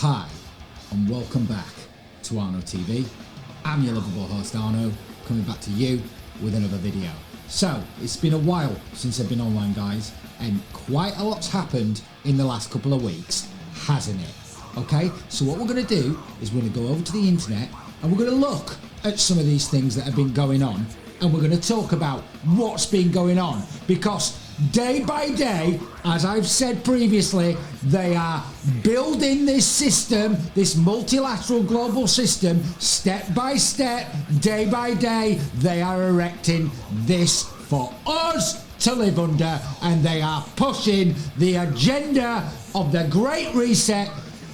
Hi, and welcome back to Arno TV. I'm your lovable host Arno, coming back to you with another video. So, it's been a while since I've been online, guys, and quite a lot's happened in the last couple of weeks, hasn't it? Okay, so what we're going to do is we're going to go over to the internet and we're going to look at some of these things that have been going on, and we're going to talk about what's been going on, because day by day, as I've said previously, they are building this system, this multilateral global system, step by step, day by day. They are erecting this for us to live under, and they are pushing the agenda of the Great Reset,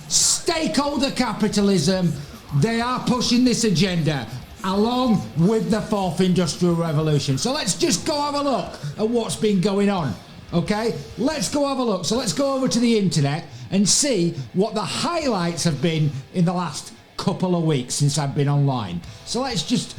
stakeholder capitalism. They are pushing this agenda along with the fourth industrial revolution. So let's just go have a look at what's been going on. Okay, let's go have a look. So let's go over to the internet and see what the highlights have been in the last couple of weeks since I've been online. So let's just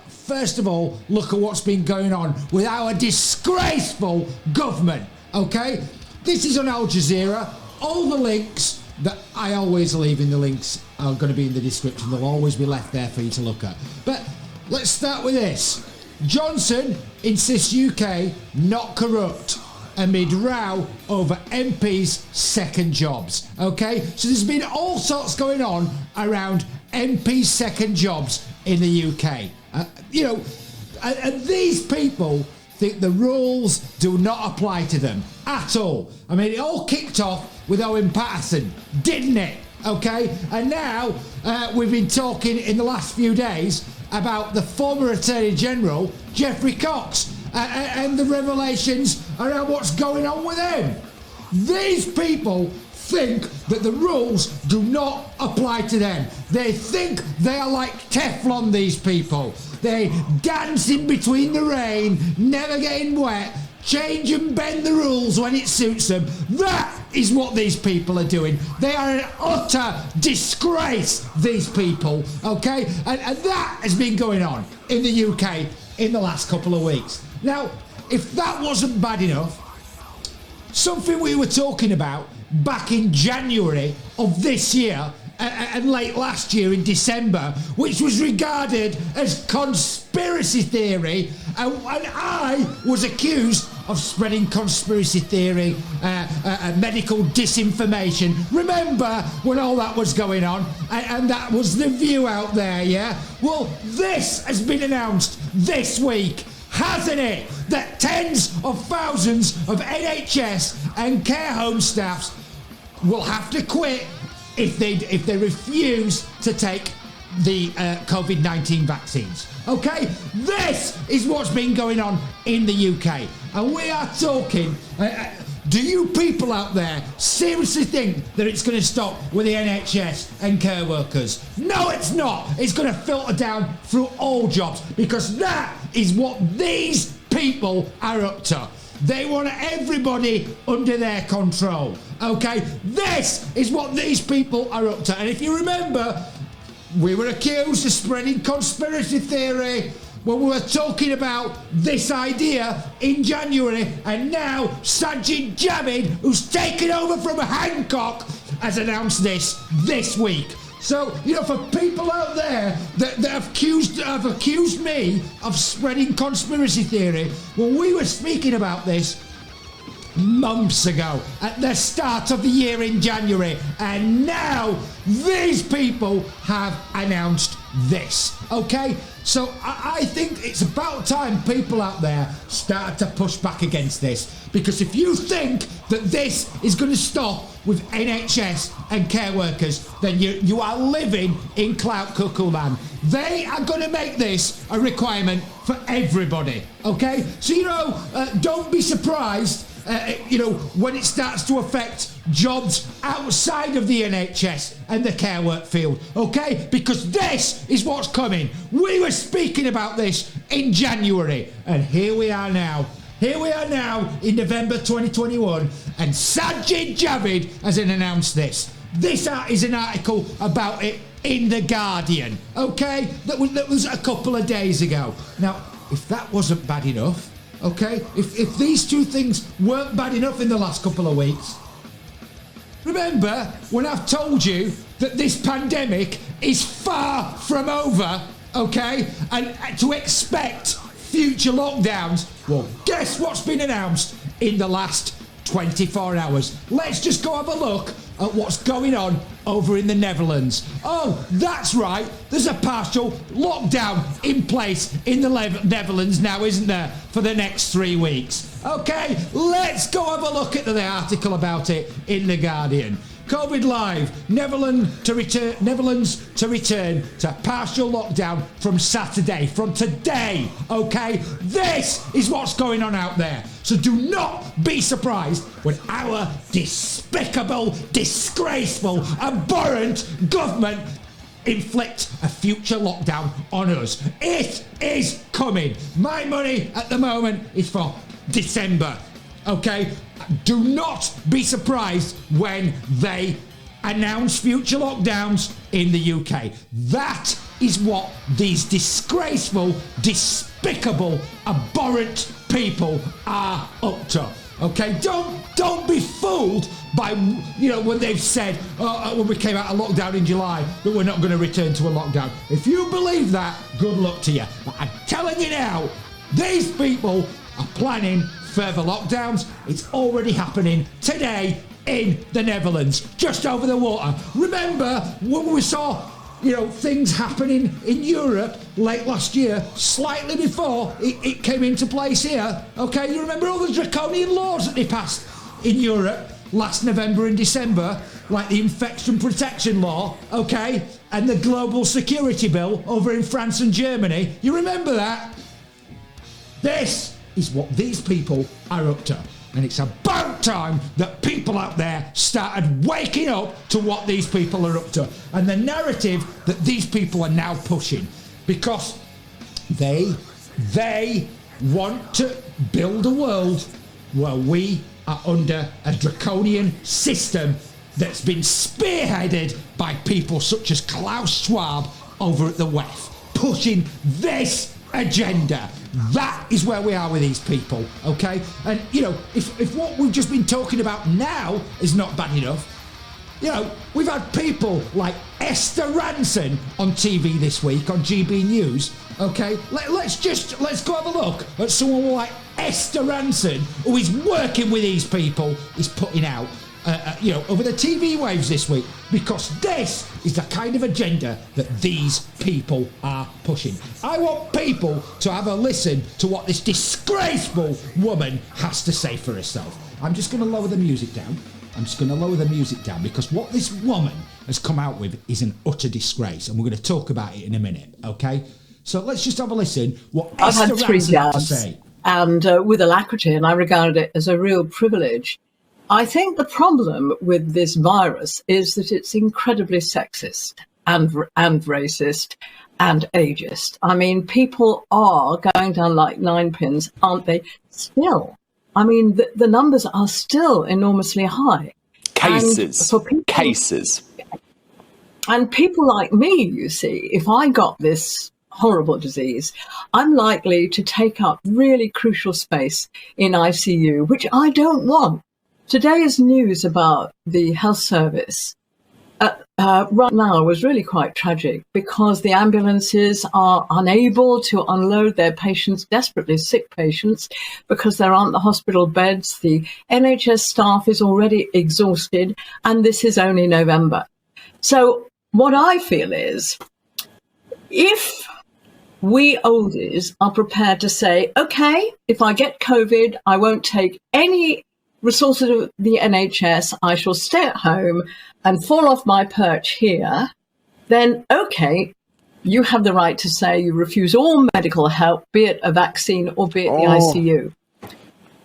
first of all look at what's been going on with our disgraceful government. Okay, this is on Al Jazeera. All the links that I always leave in the links are going to be in the description. They'll always be left there for you to look at. But let's start with this. Johnson insists UK not corrupt amid row over MPs' second jobs. Okay, so there's been all sorts going on around MPs' second jobs in the UK. And these people think the rules do not apply to them at all. I mean, it all kicked off with Owen Paterson, didn't it? Okay, and now we've been talking in the last few days about the former Attorney General, Geoffrey Cox, and the revelations around what's going on with him. These people think that the rules do not apply to them. They think they are like Teflon, these people. They dance in between the rain, never getting wet, change and bend the rules when it suits them. That is what these people are doing. They are an utter disgrace, these people, okay? And that has been going on in the UK in the last couple of weeks. Now, if that wasn't bad enough, something we were talking about back in January of this year and late last year in December, which was regarded as conspiracy theory, and I was accused of spreading conspiracy theory, medical disinformation. Remember when all that was going on, and that was the view out there, yeah? Well, this has been announced this week, hasn't it? That tens of thousands of NHS and care home staffs will have to quit if they refuse to take the COVID-19 vaccines. Okay, this is what's been going on in the UK, and we are talking. Do you people out there seriously think that it's going to stop with the NHS and care workers? No, it's not. It's going to filter down through all jobs, because that is what these people are up to. They want everybody under their control. Okay, this is what these people are up to. And if you remember, we were accused of spreading conspiracy theory when we were talking about this idea in January, and now Sajid Javid, who's taken over from Hancock, has announced this week. So, for people out there that have accused me of spreading conspiracy theory, well, we were speaking about this months ago at the start of the year in January, and now these people have announced this. Okay, so I think it's about time people out there start to push back against this, because if you think that this is going to stop with NHS and care workers, then you are living in clout cuckoo land. They are going to make this a requirement for everybody. Okay, so don't be surprised when it starts to affect jobs outside of the NHS and the care work field, okay? Because this is what's coming. We were speaking about this in January, and here we are now. Here we are now in November 2021, and Sajid Javid has announced this. This is an article about it in The Guardian, okay? That was a couple of days ago. Now, if that wasn't bad enough, okay, if these two things weren't bad enough in the last couple of weeks, Remember when I've told you that this pandemic is far from over, okay? And to expect future lockdowns? Well, guess what's been announced in the last 24 hours? Let's just go have a look at what's going on over in the Netherlands. Oh, that's right. There's a partial lockdown in place in the Netherlands now, isn't there, for the next 3 weeks? Okay, let's go have a look at the article about it in The Guardian. COVID Live, Netherlands to return to partial lockdown from Saturday, from today, okay? This is what's going on out there. So do not be surprised when our despicable, disgraceful, abhorrent government inflict a future lockdown on us. It is coming. My money at the moment is for December. Okay, do not be surprised when they announce future lockdowns in the UK. That is what these disgraceful, despicable, abhorrent people are up to. Okay, don't be fooled by, you know, when they've said, when we came out of lockdown in July, that we're not going to return to a lockdown. If you believe that, good luck to you. But I'm telling you now, these people are planning further lockdowns. It's already happening today in the Netherlands, just over the water. Remember when we saw, you know, things happening in Europe late last year, slightly before it came into place here? Okay, you remember all the draconian laws that they passed in Europe last November and December, like the infection protection law, okay, and the global security bill over in France and Germany? You remember that? This is what these people are up to. And it's about time that people out there started waking up to what these people are up to and the narrative that these people are now pushing, because they want to build a world where we are under a draconian system that's been spearheaded by people such as Klaus Schwab over at the WEF, pushing this agenda. That is where we are with these people, okay? And, you know, if what we've just been talking about now is not bad enough, you know, we've had people like Esther Ranson on TV this week on GB News, okay? Let's go have a look at someone like Esther Ranson, who is working with these people, is putting out, you know, over the TV waves this week, because this is the kind of agenda that these people are pushing. I want people to have a listen to what this disgraceful woman has to say for herself. I'm just going to lower the music down. Because what this woman has come out with is an utter disgrace, and we're going to talk about it in a minute, okay? So let's just have a listen what Esther Ranson has to say. And with alacrity, and I regard it as a real privilege. I think the problem with this virus is that it's incredibly sexist and racist and ageist. I mean, people are going down like nine pins, aren't they? Still. I mean, the numbers are still enormously high. Cases. And people like me, you see, if I got this horrible disease, I'm likely to take up really crucial space in ICU, which I don't want. Today's news about the health service right now was really quite tragic, because the ambulances are unable to unload their patients, desperately sick patients, because there aren't the hospital beds. The NHS staff is already exhausted, and this is only November. So what I feel is, if we oldies are prepared to say, okay, if I get COVID, I won't take any resources of the NHS, I shall stay at home and fall off my perch here, then okay, you have the right to say you refuse all medical help, be it a vaccine or be it the ICU.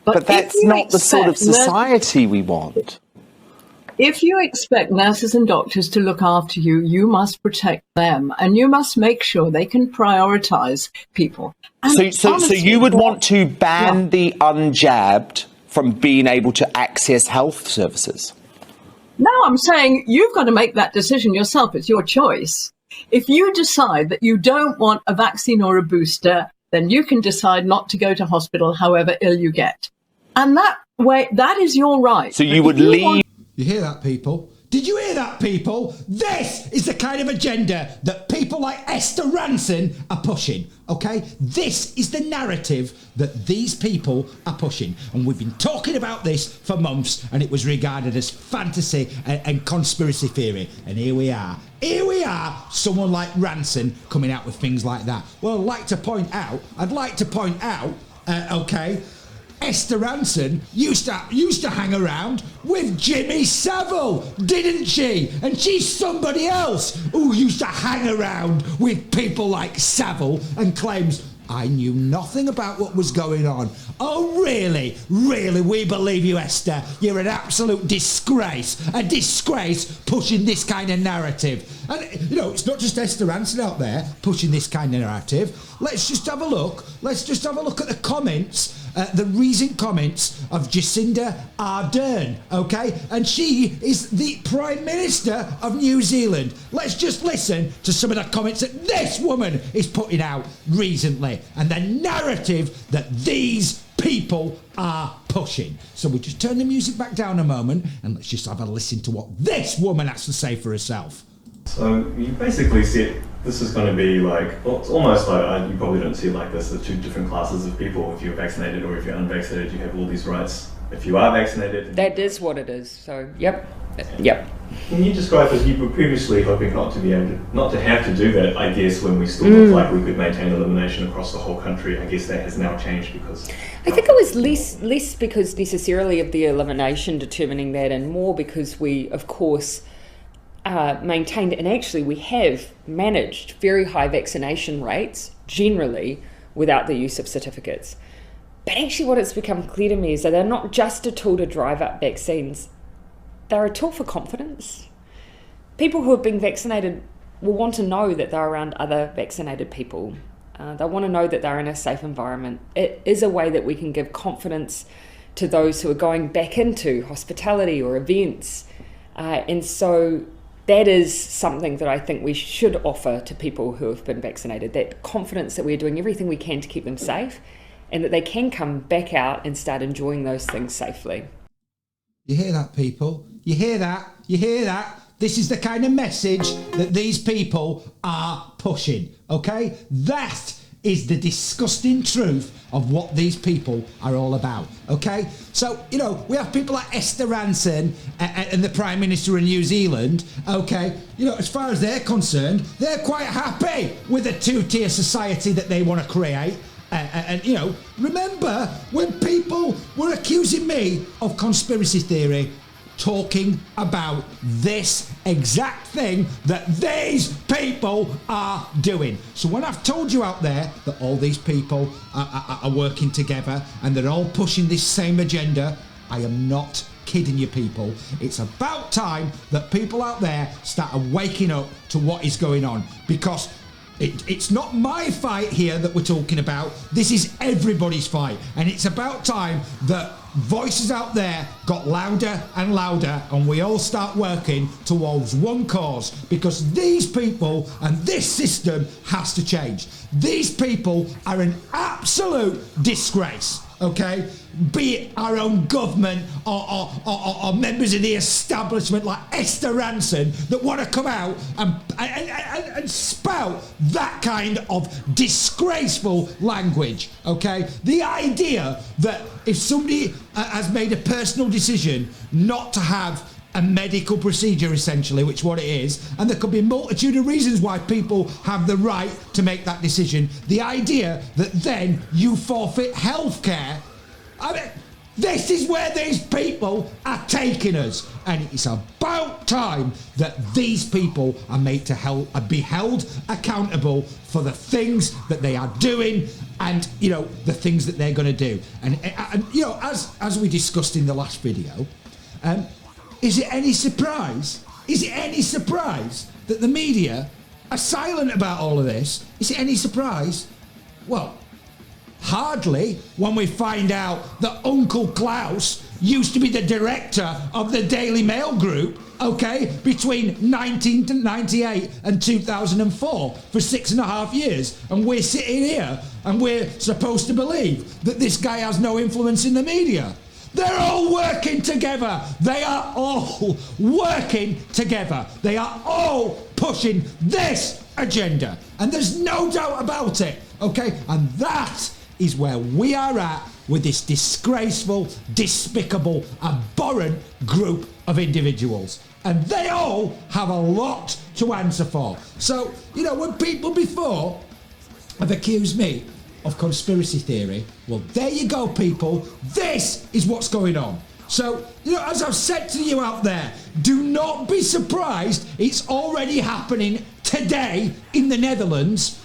But that's not the sort of society we want. If you expect nurses and doctors to look after you, you must protect them, and you must make sure they can prioritise people. So you would want to ban the unjabbed from being able to access health services? No, I'm saying you've got to make that decision yourself. It's your choice. If you decide that you don't want a vaccine or a booster, then you can decide not to go to hospital however ill you get. And that way, that is your right. So you would leave... You hear that, people? Did you hear that, people? This is the kind of agenda that people like Esther Ranson are pushing, okay? This is the narrative that these people are pushing. And we've been talking about this for months, and it was regarded as fantasy and conspiracy theory. And here we are. Here we are, someone like Ranson coming out with things like that. Well, I'd like to point out, okay, Esther Ranson used to hang around with Jimmy Savile, didn't she? And she's somebody else who used to hang around with people like Savile and claims, I knew nothing about what was going on. Oh, really? Really? We believe you, Esther. You're an absolute disgrace. A disgrace pushing this kind of narrative. And, it's not just Esther Ranson out there pushing this kind of narrative. Let's just have a look. Let's just have a look at the comments. The recent comments of Jacinda Ardern, okay? And she is the Prime Minister of New Zealand. Let's just listen to some of the comments that this woman is putting out recently and the narrative that these people are pushing. So we'll just turn the music back down a moment and let's just have a listen to what this woman has to say for herself. So you basically said this is going to be like, well, it's almost like, you probably don't see it like this, the two different classes of people. If you're vaccinated or if you're unvaccinated, you have all these rights. If you are vaccinated... That is what it is, so yep. Can you describe, as you were previously hoping not to have to do that, I guess, when we still looked like we could maintain elimination across the whole country, I guess that has now changed because... I think it was less because necessarily of the elimination determining that and more because we, of course... maintained, and actually we have managed very high vaccination rates generally without the use of certificates. But actually what it's become clear to me is that they're not just a tool to drive up vaccines, they're a tool for confidence. People who have been vaccinated will want to know that they're around other vaccinated people. They want to know that they're in a safe environment. It is a way that we can give confidence to those who are going back into hospitality or events. And so that is something that I think we should offer to people who have been vaccinated, that confidence that we're doing everything we can to keep them safe and that they can come back out and start enjoying those things safely. You hear that, people? You hear that? You hear that? This is the kind of message that these people are pushing, okay? That is the disgusting truth of what these people are all about, okay? So, we have people like Esther Ranson and the Prime Minister of New Zealand, okay? As far as they're concerned, they're quite happy with the two-tier society that they want to create. And remember when people were accusing me of conspiracy theory, talking about this exact thing that these people are doing. So when I've told you out there that all these people are working together and they're all pushing this same agenda, I am not kidding you, people. It's about time that people out there start waking up to what is going on, because it's not my fight here that we're talking about. This is everybody's fight. And it's about time that voices out there got louder and louder and we all start working towards one cause, because these people and this system has to change. These people are an absolute disgrace, okay? Be it our own government or members of the establishment like Esther Ranson that want to come out and spout that kind of disgraceful language, okay? The idea that if somebody has made a personal decision not to have a medical procedure, essentially, which what it is, and there could be a multitude of reasons why people have the right to make that decision, the idea that then you forfeit healthcare, I mean, this is where these people are taking us, and it's about time that these people are made to be held accountable for the things that they are doing and the things that they're going to do. And as we discussed in the last video, is it any surprise that the media are silent about all of this? Is it any surprise? Well, hardly, when we find out that Uncle Klaus used to be the director of the Daily Mail Group, okay, between 1998 and 2004 for 6.5 years. And we're sitting here and we're supposed to believe that this guy has no influence in the media. They're all working together. They are all working together. They are all pushing this agenda. And there's no doubt about it, okay? And that is where we are at with this disgraceful, despicable, abhorrent group of individuals. And they all have a lot to answer for. So, you know, when people before have accused me of conspiracy theory, well, there you go, people. This is what's going on. So, you know, as I've said to you out there, do not be surprised. It's already happening today in the Netherlands.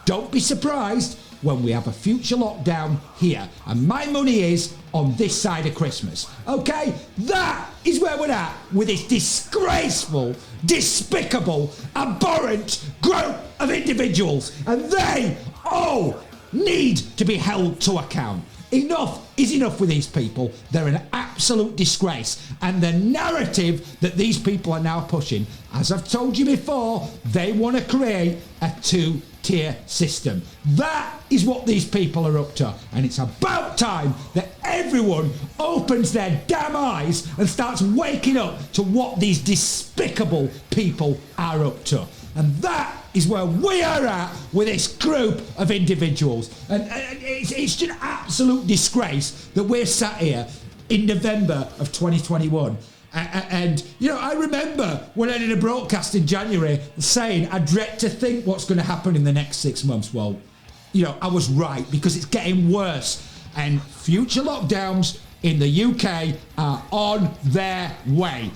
Don't be surprised when we have a future lockdown here. And my money is on this side of Christmas. Okay? That is where we're at with this disgraceful, despicable, abhorrent group of individuals. And they all need to be held to account. Enough is enough with these people. They're an absolute disgrace. And the narrative that these people are now pushing, as I've told you before, they want to create a two-tier system. That is what these people are up to. And it's about time that everyone opens their damn eyes and starts waking up to what these despicable people are up to. And that is where we are at with this group of individuals. And it's just an absolute disgrace that we're sat here in November of 2021. And, you know, I remember when I did a broadcast in January saying I dread to think what's going to happen in the next 6 months. Well, you know, I was right, because it's getting worse. And future lockdowns in the UK are on their way.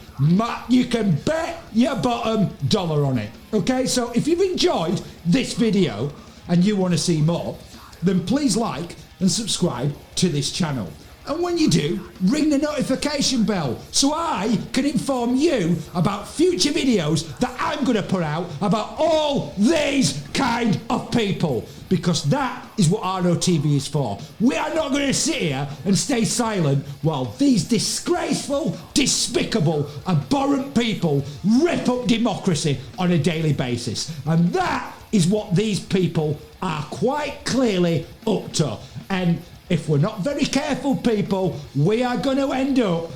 You can bet your bottom dollar on it. Okay, so if you've enjoyed this video and you want to see more, then please like and subscribe to this channel. And when you do, ring the notification bell so I can inform you about future videos that I'm going to put out about all these kind of people. Because that is what Arno TV is for. We are not going to sit here and stay silent while these disgraceful, despicable, abhorrent people rip up democracy on a daily basis. And that is what these people are quite clearly up to. And if we're not very careful, people, we are going to end up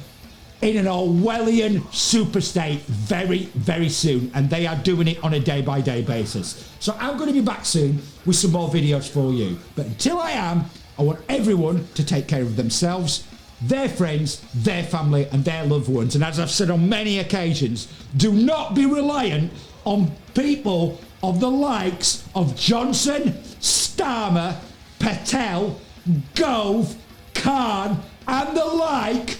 in an Orwellian super state very, very soon. And they are doing it on a day-by-day basis. So I'm going to be back soon with some more videos for you. But until I am, I want everyone to take care of themselves, their friends, their family, and their loved ones. And as I've said on many occasions, do not be reliant on people of the likes of Johnson, Starmer, Patel, Gove, Khan, and the like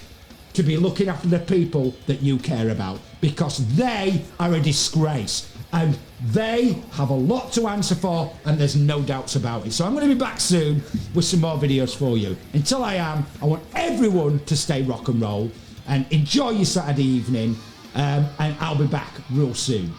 to be looking after the people that you care about, because they are a disgrace and they have a lot to answer for, and there's no doubts about it. So I'm going to be back soon with some more videos for you. Until I am, I want everyone to stay rock and roll and enjoy your Saturday evening, and I'll be back real soon.